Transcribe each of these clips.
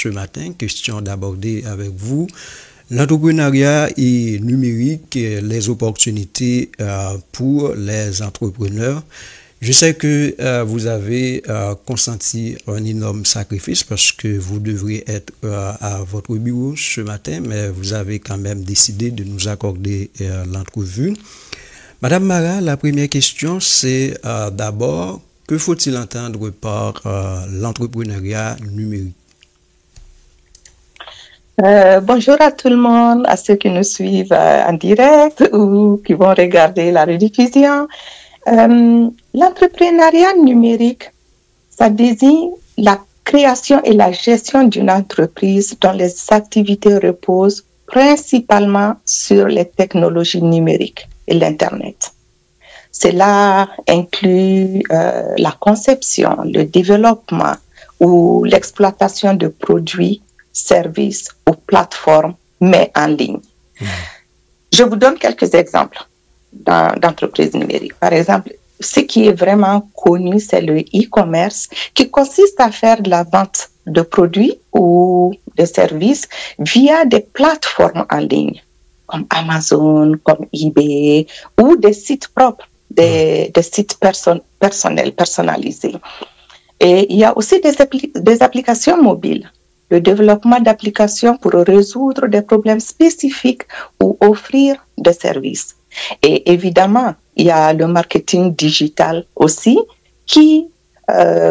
ce matin. Question d'aborder avec vous l'entrepreneuriat et numérique, les opportunités pour les entrepreneurs. Je sais que vous avez consenti un énorme sacrifice parce que vous devrez être à votre bureau ce matin, mais vous avez quand même décidé de nous accorder l'entrevue. Madame Mara, la première question, c'est d'abord, que faut-il entendre par l'entrepreneuriat numérique? Bonjour à tout le monde, à ceux qui nous suivent en direct ou qui vont regarder la rediffusion. L'entrepreneuriat numérique, ça désigne la création et la gestion d'une entreprise dont les activités reposent principalement sur les technologies numériques et l'Internet. Cela inclut la conception, le développement ou l'exploitation de produits, services ou plateformes, mais en ligne. Je vous donne quelques exemples d'entreprises numériques. Par exemple, ce qui est vraiment connu, c'est le e-commerce, qui consiste à faire de la vente de produits ou de services via des plateformes en ligne, comme Amazon, comme eBay, ou des sites propres, des sites personnels, personnalisés. Et il y a aussi des applications mobiles, le développement d'applications pour résoudre des problèmes spécifiques ou offrir des services. Et évidemment, il y a le marketing digital aussi qui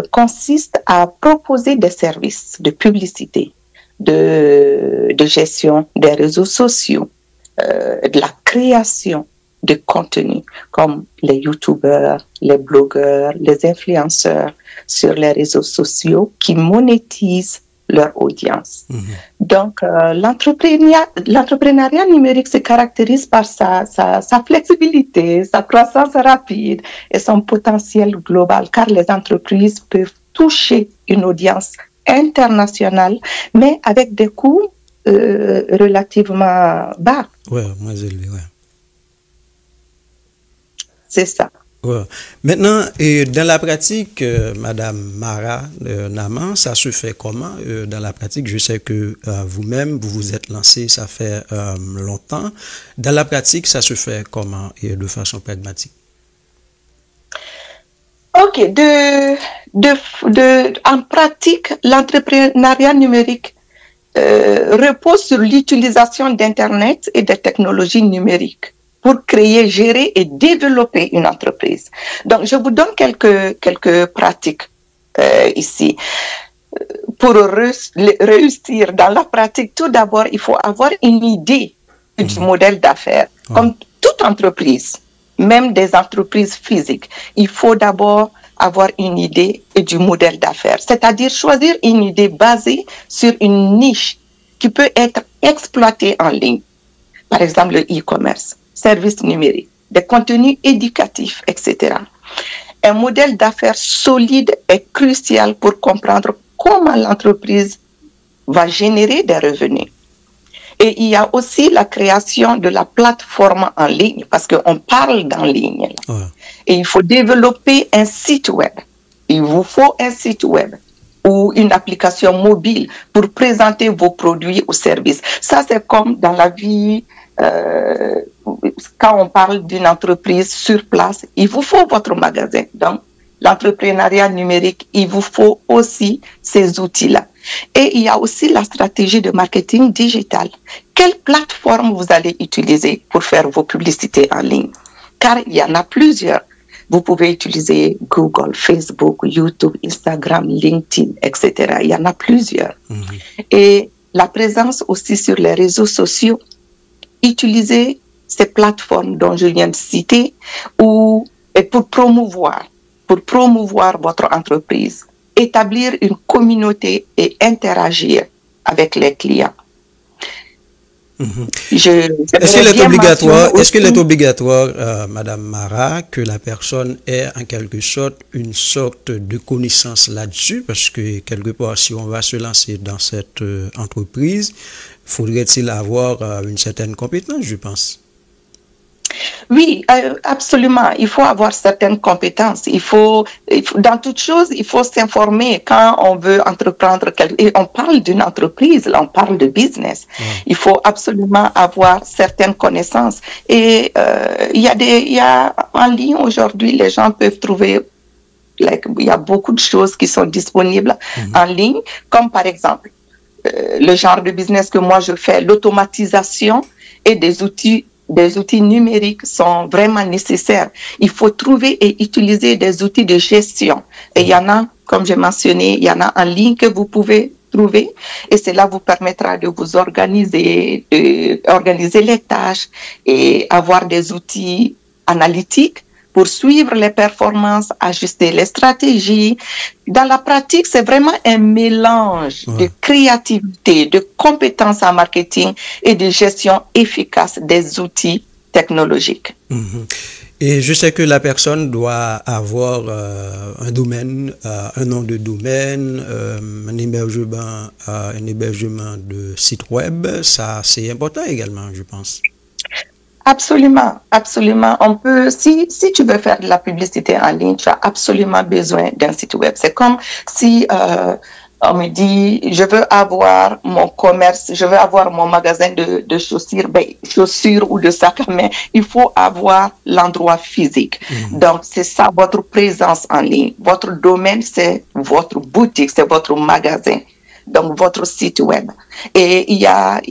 consiste à proposer des services de publicité, de gestion des réseaux sociaux, de la création de contenu comme les youtubeurs, les blogueurs, les influenceurs sur les réseaux sociaux qui monétisent leur audience. Donc, l'entrepreneuriat numérique se caractérise par sa flexibilité, sa croissance rapide et son potentiel global, car les entreprises peuvent toucher une audience internationale, mais avec des coûts relativement bas. Oui, moins élevés, oui. C'est ça. Ouais. Maintenant, dans la pratique, Madame Mara Naman, ça se fait comment dans la pratique? Je sais que vous-même, vous vous êtes lancé, ça fait longtemps. Dans la pratique, ça se fait comment et de façon pragmatique? Ok, en pratique, l'entrepreneuriat numérique repose sur l'utilisation d'Internet et des technologies numériques pour créer, gérer et développer une entreprise. Donc, je vous donne quelques pratiques ici. Pour réussir dans la pratique, tout d'abord, il faut avoir une idée du modèle d'affaires. Comme toute entreprise, même des entreprises physiques, il faut d'abord avoir une idée du modèle d'affaires, c'est-à-dire choisir une idée basée sur une niche qui peut être exploitée en ligne. Par exemple, le e-commerce, services numériques, des contenus éducatifs, etc. Un modèle d'affaires solide est crucial pour comprendre comment l'entreprise va générer des revenus. Et il y a aussi la création de la plateforme en ligne, parce qu'on parle d'en ligne. Et il faut développer un site web. Il vous faut un site web ou une application mobile pour présenter vos produits ou services. Ça, c'est comme dans la vie, quand on parle d'une entreprise sur place, il vous faut votre magasin. Donc, l'entrepreneuriat numérique, il vous faut aussi ces outils-là. Et il y a aussi la stratégie de marketing digital. Quelle plateforme vous allez utiliser pour faire vos publicités en ligne? Car il y en a plusieurs. Vous pouvez utiliser Google, Facebook, YouTube, Instagram, LinkedIn, etc. Il y en a plusieurs. Et la présence aussi sur les réseaux sociaux. Utilisez ces plateformes dont je viens de citer et pour promouvoir votre entreprise, établir une communauté et interagir avec les clients. Est-ce qu'il est obligatoire, Madame Mara, que la personne ait en quelque sorte une sorte de connaissance là-dessus? Parce que quelque part, si on va se lancer dans cette entreprise, faudrait-il avoir une certaine compétence, je pense? Oui, absolument. Il faut avoir certaines compétences. Dans toute chose, il faut s'informer quand on veut entreprendre et on parle d'une entreprise, là, on parle de business. Il faut absolument avoir certaines connaissances. Et il y a en ligne aujourd'hui, les gens peuvent trouver. Il y a beaucoup de choses qui sont disponibles en ligne, comme par exemple le genre de business que moi je fais, l'automatisation et des outils numériques sont vraiment nécessaires. Il faut trouver et utiliser des outils de gestion. Et il y en a, comme j'ai mentionné, il y en a en ligne que vous pouvez trouver et cela vous permettra de vous organiser, organiser les tâches et avoir des outils analytiques pour suivre les performances, ajuster les stratégies. Dans la pratique, c'est vraiment un mélange de créativité, de compétences en marketing et de gestion efficace des outils technologiques. Et je sais que la personne doit avoir un domaine, un nom de domaine, un hébergement de site web. Ça, c'est important également, je pense. Absolument, absolument. On peut, si tu veux faire de la publicité en ligne, tu as absolument besoin d'un site web. C'est comme si on me dit, je veux avoir mon commerce, je veux avoir mon magasin de chaussures, chaussures ou de sacs à main. Il faut avoir l'endroit physique. Donc, c'est ça, votre présence en ligne. Votre domaine, c'est votre boutique, c'est votre magasin. Donc, votre site web. Et il y a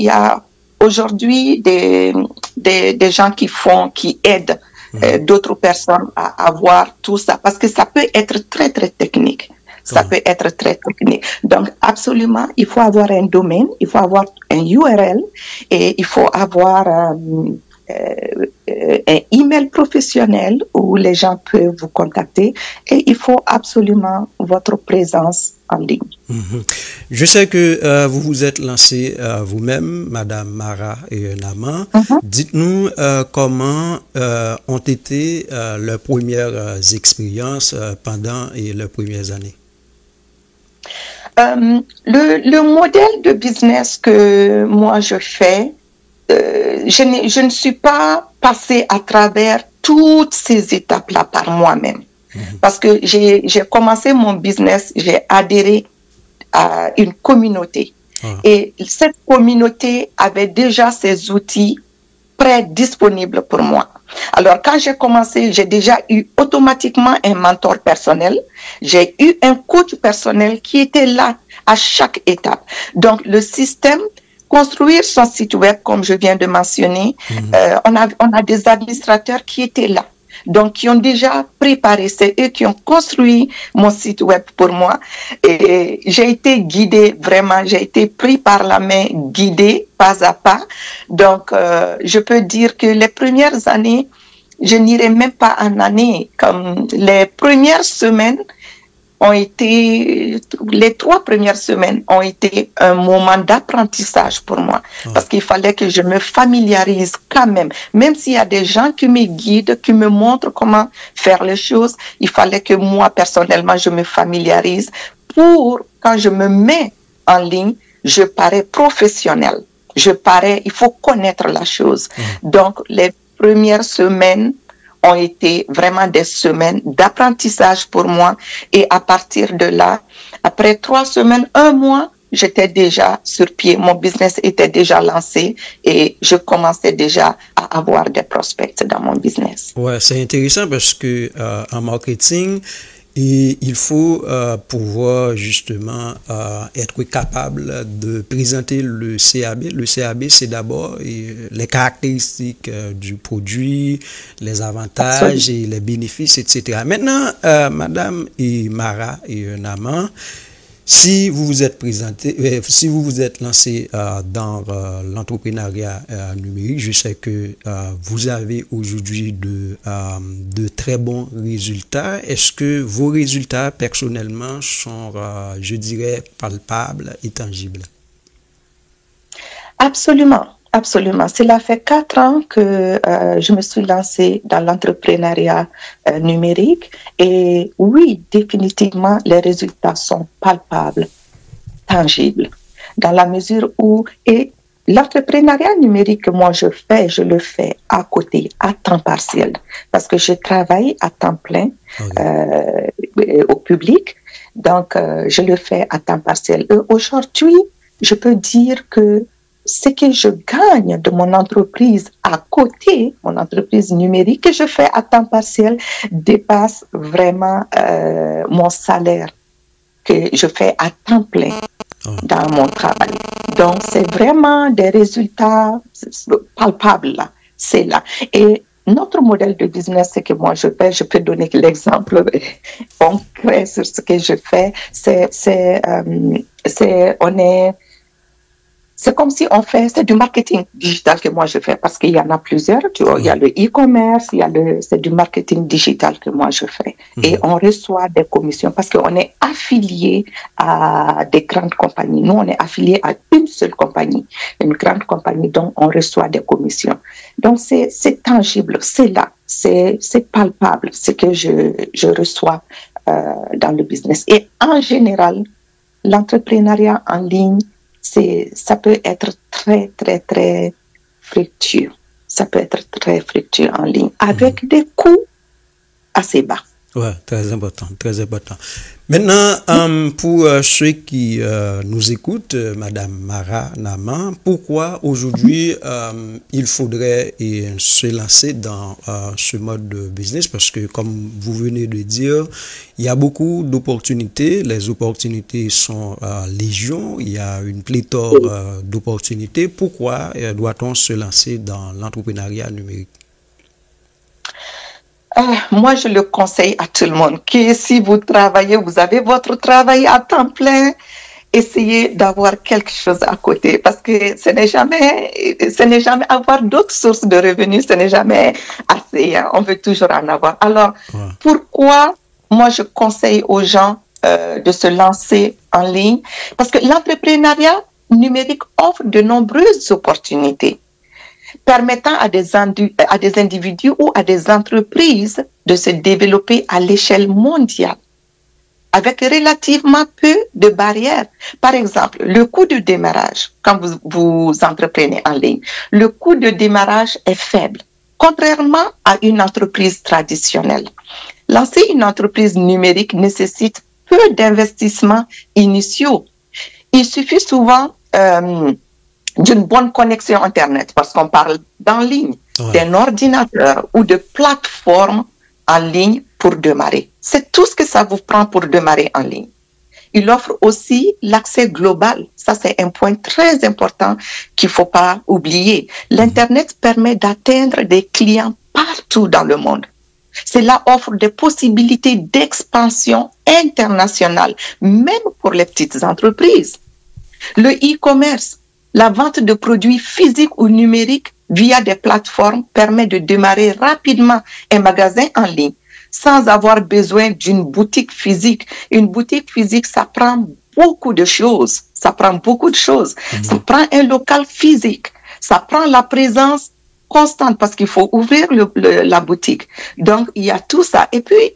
aujourd'hui des gens qui aident d'autres personnes à avoir tout ça, parce que ça peut être très, très technique. Ça peut être très technique. Donc, absolument, il faut avoir un domaine, il faut avoir un URL et il faut avoir un email professionnel où les gens peuvent vous contacter et il faut absolument votre présence en ligne. Je sais que vous vous êtes lancé vous-même, Madame Mara et Naman. Dites-nous comment ont été leurs premières expériences pendant les premières années. Le modèle de business que moi je fais, je ne suis pas passée à travers toutes ces étapes-là par moi-même. Parce que j'ai commencé mon business, j'ai adhéré à une communauté. Et cette communauté avait déjà ses outils prêts, disponibles pour moi. Alors, quand j'ai commencé, j'ai déjà eu automatiquement un mentor personnel. J'ai eu un coach personnel qui était là à chaque étape. Donc, le système, construire son site web, comme je viens de mentionner, on a des administrateurs qui étaient là. Donc, qui ont déjà préparé, c'est eux qui ont construit mon site web pour moi. Et j'ai été guidée, vraiment, j'ai été pris par la main, guidée pas à pas. Donc, je peux dire que les premières années, je n'irai même pas en année, comme les premières semaines ont été, les 3 premières semaines ont été un moment d'apprentissage pour moi. Parce qu'il fallait que je me familiarise quand même s'il y a des gens qui me guident, qui me montrent comment faire les choses, il fallait que moi, personnellement, je me familiarise pour, quand je me mets en ligne, je parais professionnel. Il faut connaître la chose. Donc, les premières semaines ont été vraiment des semaines d'apprentissage pour moi. Et à partir de là, après 3 semaines, 1 mois, j'étais déjà sur pied. Mon business était déjà lancé et je commençais déjà à avoir des prospects dans mon business. Ouais, c'est intéressant parce que en marketing, et il faut pouvoir justement être capable de présenter le CAB. Le CAB, c'est d'abord les caractéristiques du produit, les avantages et les bénéfices, etc. Maintenant, Madame Mara et Naman, si vous vous êtes présenté, si vous vous êtes lancé dans l'entrepreneuriat numérique, je sais que vous avez aujourd'hui de très bons résultats. Est-ce que vos résultats personnellement sont, je dirais, palpables et tangibles? Absolument. Absolument. Cela fait 4 ans que je me suis lancée dans l'entrepreneuriat numérique et oui, définitivement, les résultats sont palpables, tangibles, dans la mesure où, et l'entrepreneuriat numérique que moi je le fais à côté, à temps partiel, parce que je travaille à temps plein au public, donc je le fais à temps partiel. Et aujourd'hui, je peux dire que ce que je gagne de mon entreprise à côté, mon entreprise numérique que je fais à temps partiel, dépasse vraiment mon salaire que je fais à temps plein dans mon travail. Donc, c'est vraiment des résultats palpables, là. C'est là. Et notre modèle de business, ce que moi je fais, je peux donner l'exemple concret sur ce que je fais, c'est comme si c'est du marketing digital que moi je fais, parce qu'il y en a plusieurs, tu vois, il y a le e-commerce, c'est du marketing digital que moi je fais. Et on reçoit des commissions parce qu'on est affilié à des grandes compagnies. Nous, on est affilié à une seule compagnie, une grande compagnie dont on reçoit des commissions. Donc, c'est tangible, c'est là, c'est palpable ce que je reçois dans le business. Et en général, l'entrepreneuriat en ligne, ça peut être très, très, très fructueux. Ça peut être très fructueux en ligne, avec des coûts assez bas. Ouais, très important, très important. Maintenant, pour ceux qui nous écoutent, Madame Mara Nama, pourquoi aujourd'hui il faudrait se lancer dans ce mode de business? Parce que, comme vous venez de dire, il y a beaucoup d'opportunités. Les opportunités sont légion. Il y a une pléthore d'opportunités. Pourquoi doit-on se lancer dans l'entrepreneuriat numérique? Moi, je le conseille à tout le monde que si vous travaillez, vous avez votre travail à temps plein, essayez d'avoir quelque chose à côté, parce que ce n'est jamais avoir d'autres sources de revenus, ce n'est jamais assez. Hein. On veut toujours en avoir. Alors, pourquoi moi je conseille aux gens de se lancer en ligne? Parce que l'entrepreneuriat numérique offre de nombreuses opportunités permettant à des individus ou à des entreprises de se développer à l'échelle mondiale avec relativement peu de barrières. Par exemple, le coût de démarrage, quand vous entreprenez en ligne, le coût de démarrage est faible, contrairement à une entreprise traditionnelle. Lancer une entreprise numérique nécessite peu d'investissements initiaux. Il suffit souvent d'une bonne connexion Internet, parce qu'on parle d'en ligne, d'un ordinateur ou de plateforme en ligne pour démarrer. C'est tout ce que ça vous prend pour démarrer en ligne. Il offre aussi l'accès global. Ça, c'est un point très important qu'il ne faut pas oublier. L'Internet permet d'atteindre des clients partout dans le monde. Cela offre des possibilités d'expansion internationale, même pour les petites entreprises. Le e-commerce, la vente de produits physiques ou numériques via des plateformes permet de démarrer rapidement un magasin en ligne sans avoir besoin d'une boutique physique. Une boutique physique, ça prend beaucoup de choses. Ça prend un local physique. Ça prend la présence constante parce qu'il faut ouvrir la boutique. Donc, il y a tout ça. Et puis,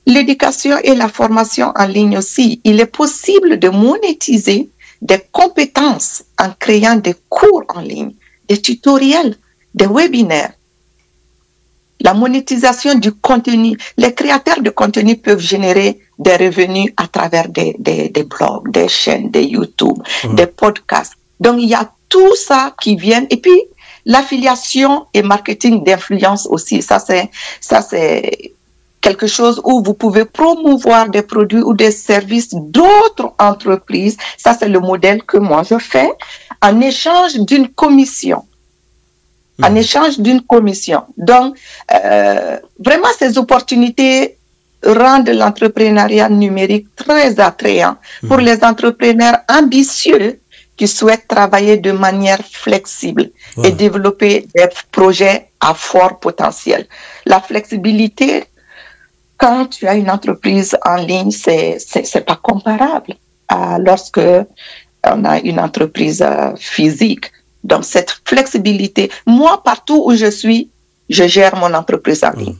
l'éducation et la formation en ligne aussi. Il est possible de monétiser des compétences en créant des cours en ligne, des tutoriels, des webinaires. La monétisation du contenu. Les créateurs de contenu peuvent générer des revenus à travers des blogs, des chaînes, des YouTube, des podcasts. Donc, il y a tout ça qui vient. Et puis, l'affiliation et marketing d'influence aussi. Ça, c'est quelque chose où vous pouvez promouvoir des produits ou des services d'autres entreprises. Ça, c'est le modèle que moi je fais en échange d'une commission. En échange d'une commission. Donc, vraiment, ces opportunités rendent l'entrepreneuriat numérique très attrayant pour les entrepreneurs ambitieux qui souhaitent travailler de manière flexible et développer des projets à fort potentiel. La flexibilité, quand tu as une entreprise en ligne, c'est pas comparable à lorsque on a une entreprise physique. Donc, cette flexibilité, moi, partout où je suis, je gère mon entreprise en ligne.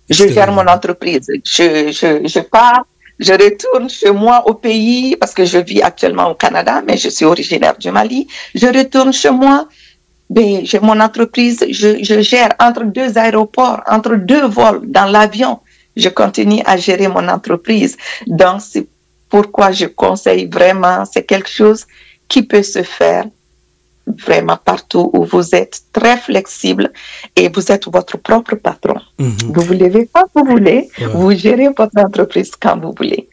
Je gère mon entreprise. Je pars Je retourne chez moi au pays parce que je vis actuellement au Canada, mais je suis originaire du Mali. Je retourne chez moi. Ben, j'ai mon entreprise, je gère entre 2 aéroports, entre 2 vols, dans l'avion. Je continue à gérer mon entreprise. Donc, c'est pourquoi je conseille vraiment, c'est quelque chose qui peut se faire vraiment partout où vous êtes très flexible et vous êtes votre propre patron. Vous vous levez quand vous voulez, vous gérez votre entreprise quand vous voulez.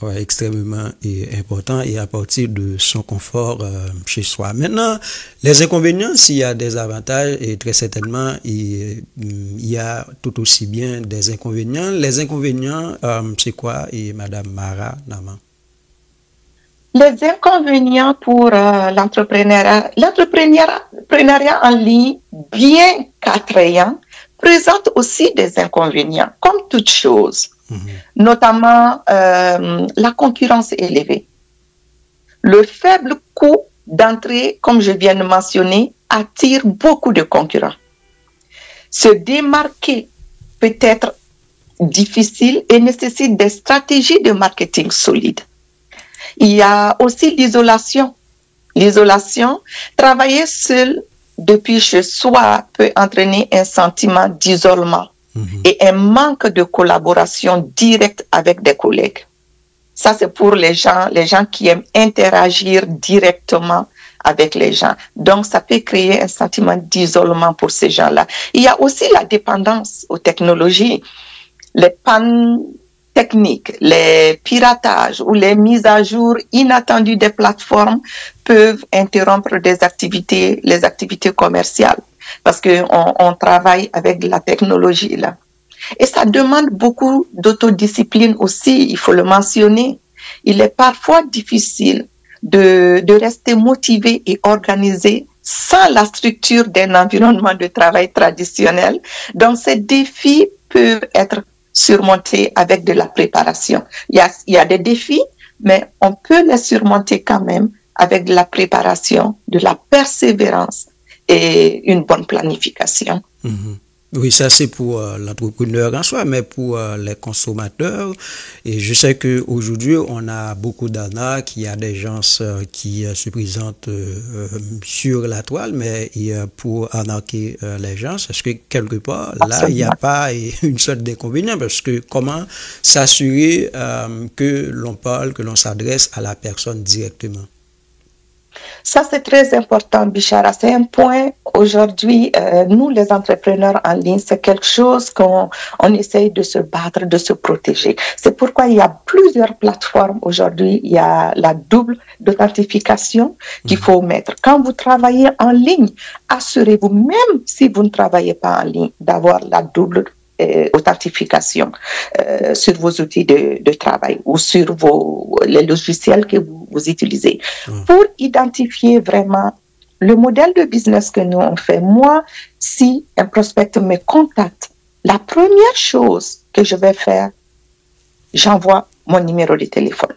Ouais, extrêmement important et à partir de son confort chez soi. Maintenant, les inconvénients, s'il y a des avantages, et très certainement, il y a tout aussi bien des inconvénients. Les inconvénients, c'est quoi, et Madame Mara Nama? Les inconvénients pour l'entrepreneuriat en ligne, bien qu'attrayant, présente aussi des inconvénients, comme toute chose, notamment la concurrence élevée. Le faible coût d'entrée, comme je viens de mentionner, attire beaucoup de concurrents. Se démarquer peut être difficile et nécessite des stratégies de marketing solides. Il y a aussi l'isolation. L'isolation, travailler seul depuis chez soi peut entraîner un sentiment d'isolement et un manque de collaboration directe avec des collègues. Ça, c'est pour les gens qui aiment interagir directement avec les gens. Donc, ça peut créer un sentiment d'isolement pour ces gens-là. Il y a aussi la dépendance aux technologies. Les pannes techniques, les piratages ou les mises à jour inattendues des plateformes peuvent interrompre les activités commerciales parce qu'on travaille avec de la technologie là. Et ça demande beaucoup d'autodiscipline aussi, il faut le mentionner. Il est parfois difficile de rester motivé et organisé sans la structure d'un environnement de travail traditionnel. Donc, ces défis peuvent être surmontés avec de la préparation. Il y a des défis, mais on peut les surmonter quand même avec de la préparation, de la persévérance et une bonne planification. Oui, ça c'est pour l'entrepreneur en soi, mais pour les consommateurs. Et je sais qu'aujourd'hui, on a beaucoup d'arnaques, il y a des gens qui se présentent sur la toile, mais pour arnaquer les gens, est-ce que quelque part, là, il n'y a pas une sorte d'inconvénient, parce que comment s'assurer que l'on parle, que l'on s'adresse à la personne directement? Ça, c'est très important, Bichara. C'est un point, aujourd'hui, nous, les entrepreneurs en ligne, c'est quelque chose qu'on essaye de se battre, de se protéger. C'est pourquoi il y a plusieurs plateformes aujourd'hui. Il y a la double d'authentification qu'il faut mettre. Quand vous travaillez en ligne, assurez-vous, même si vous ne travaillez pas en ligne, d'avoir la double authentification sur vos outils de travail ou sur les logiciels que vous utilisez pour identifier vraiment le modèle de business que nous on fait. Moi, si un prospect me contacte, la première chose que je vais faire, j'envoie mon numéro de téléphone.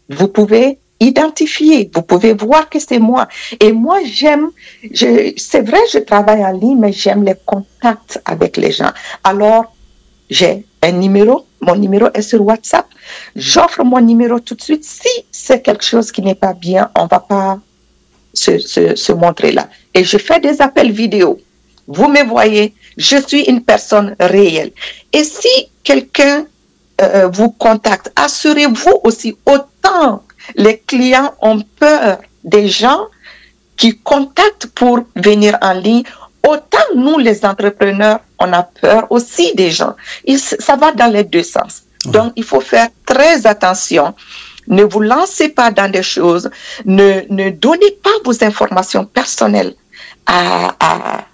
Vous pouvez identifier, vous pouvez voir que c'est moi. Et moi, c'est vrai, je travaille en ligne, mais j'aime les contacts avec les gens. Alors, j'ai un numéro, mon numéro est sur WhatsApp. J'offre mon numéro tout de suite. Si c'est quelque chose qui n'est pas bien, on ne va pas se montrer là. Et je fais des appels vidéo. Vous me voyez, je suis une personne réelle. Et si quelqu'un vous contacte, assurez-vous aussi, autant les clients ont peur des gens qui contactent pour venir en ligne, autant nous, les entrepreneurs, on a peur aussi des gens. Ça va dans les deux sens. Donc, il faut faire très attention. Ne vous lancez pas dans des choses. Ne donnez pas vos informations personnelles à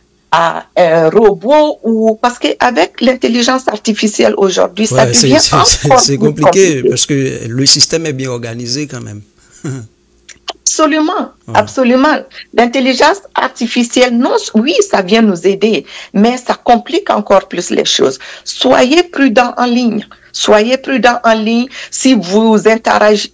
un robot parce qu'avec l'intelligence artificielle aujourd'hui, ça devient encore c'est compliqué parce que le système est bien organisé quand même. Absolument, absolument. L'intelligence artificielle, non, oui, ça vient nous aider, mais ça complique encore plus les choses. Soyez prudents en ligne. Soyez prudents en ligne. Si vous interagissez,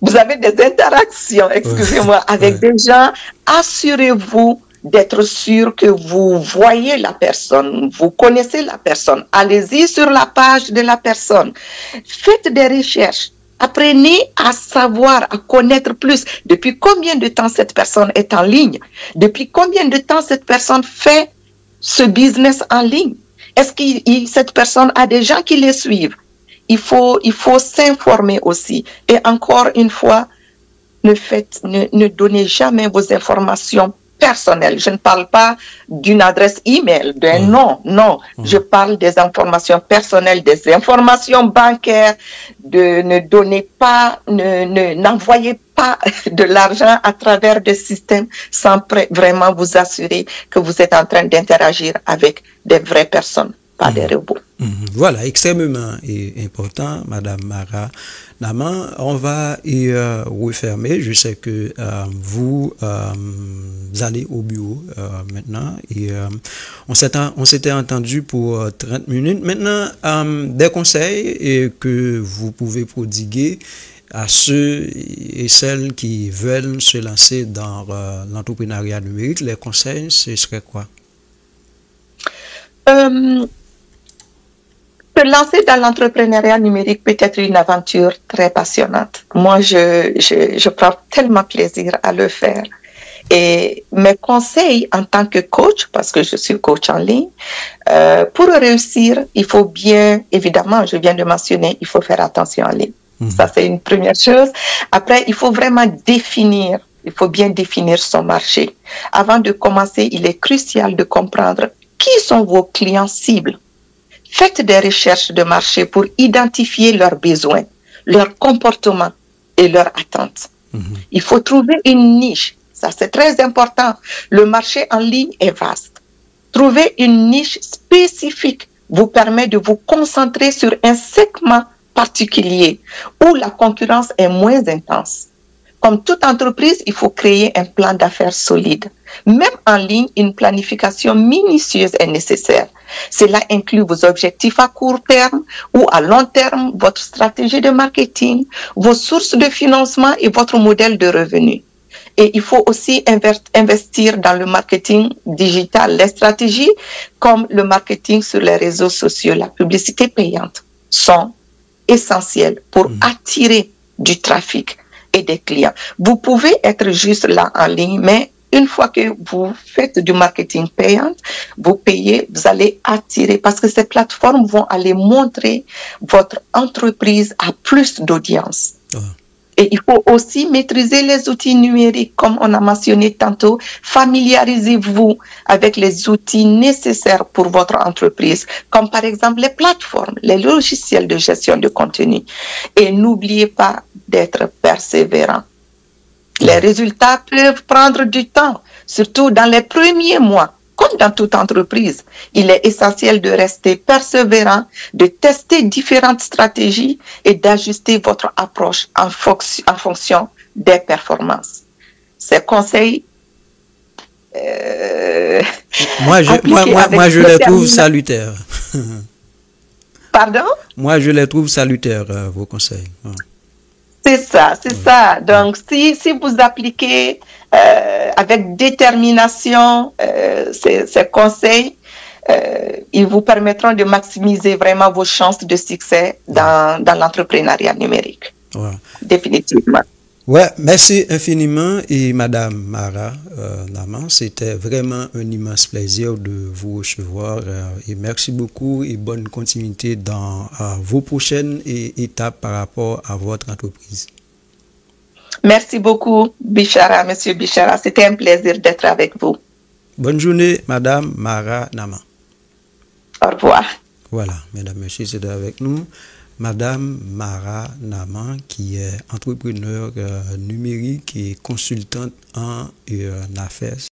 vous avez des interactions, excusez-moi, avec des gens, assurez-vous d'être sûr que vous voyez la personne, vous connaissez la personne. Allez-y sur la page de la personne. Faites des recherches. Apprenez à savoir, à connaître plus. Depuis combien de temps cette personne est en ligne? Depuis combien de temps cette personne fait ce business en ligne? Est-ce que cette personne a des gens qui les suivent? Il faut s'informer aussi. Et encore une fois, ne donnez jamais vos informations personnelles. Je ne parle pas d'une adresse email, d'un nom, non. Je parle des informations personnelles, des informations bancaires, ne donnez pas, n'envoyez pas de l'argent à travers des systèmes sans vraiment vous assurer que vous êtes en train d'interagir avec des vraies personnes, pas des robots. Voilà, extrêmement important, Madame Mara Naman. On va y refermer. Je sais que vous allez au bureau maintenant et on s'était entendu pour 30 minutes. Maintenant, des conseils que vous pouvez prodiguer à ceux et celles qui veulent se lancer dans l'entrepreneuriat numérique. Les conseils, ce serait quoi? Se lancer dans l'entrepreneuriat numérique peut être une aventure très passionnante. Moi, je prends tellement plaisir à le faire. Et mes conseils en tant que coach, parce que je suis coach en ligne, pour réussir, il faut bien, évidemment, je viens de mentionner, il faut faire attention en ligne. Ça, c'est une première chose. Après, il faut vraiment il faut bien définir son marché. Avant de commencer, il est crucial de comprendre qui sont vos clients cibles. Faites des recherches de marché pour identifier leurs besoins, leurs comportements et leurs attentes. Il faut trouver une niche. Ça, c'est très important. Le marché en ligne est vaste. Trouver une niche spécifique vous permet de vous concentrer sur un segment particulier où la concurrence est moins intense. Comme toute entreprise, il faut créer un plan d'affaires solide. Même en ligne, une planification minutieuse est nécessaire. Cela inclut vos objectifs à court terme ou à long terme, votre stratégie de marketing, vos sources de financement et votre modèle de revenus. Et il faut aussi investir dans le marketing digital. Les stratégies comme le marketing sur les réseaux sociaux, la publicité payante sont essentielles pour attirer du trafic et des clients. Vous pouvez être juste là en ligne, mais une fois que vous faites du marketing payant, vous payez, vous allez attirer parce que ces plateformes vont aller montrer votre entreprise à plus d'audience. Et il faut aussi maîtriser les outils numériques, comme on a mentionné tantôt. Familiarisez-vous avec les outils nécessaires pour votre entreprise, comme par exemple les plateformes, les logiciels de gestion de contenu. Et n'oubliez pas d'être persévérant. Les résultats peuvent prendre du temps, surtout dans les premiers mois. Comme dans toute entreprise, il est essentiel de rester persévérant, de tester différentes stratégies et d'ajuster votre approche en fonction des performances. Ces conseils, moi, je les trouve salutaires. Pardon? Moi, je les trouve salutaires, vos conseils. C'est ça. Donc, si vous appliquez avec détermination ces conseils, ils vous permettront de maximiser vraiment vos chances de succès dans l'entrepreneuriat numérique. Définitivement. Ouais, merci infiniment et Madame Mara Naman, c'était vraiment un immense plaisir de vous recevoir et merci beaucoup et bonne continuité dans vos prochaines étapes par rapport à votre entreprise. Merci beaucoup, Bichara, Monsieur Bichara. C'était un plaisir d'être avec vous. Bonne journée, Madame Mara Naman. Au revoir. Voilà, mesdames, messieurs, c'était avec nous. Madame Mara Naman, qui est entrepreneur numérique et consultante en affaires.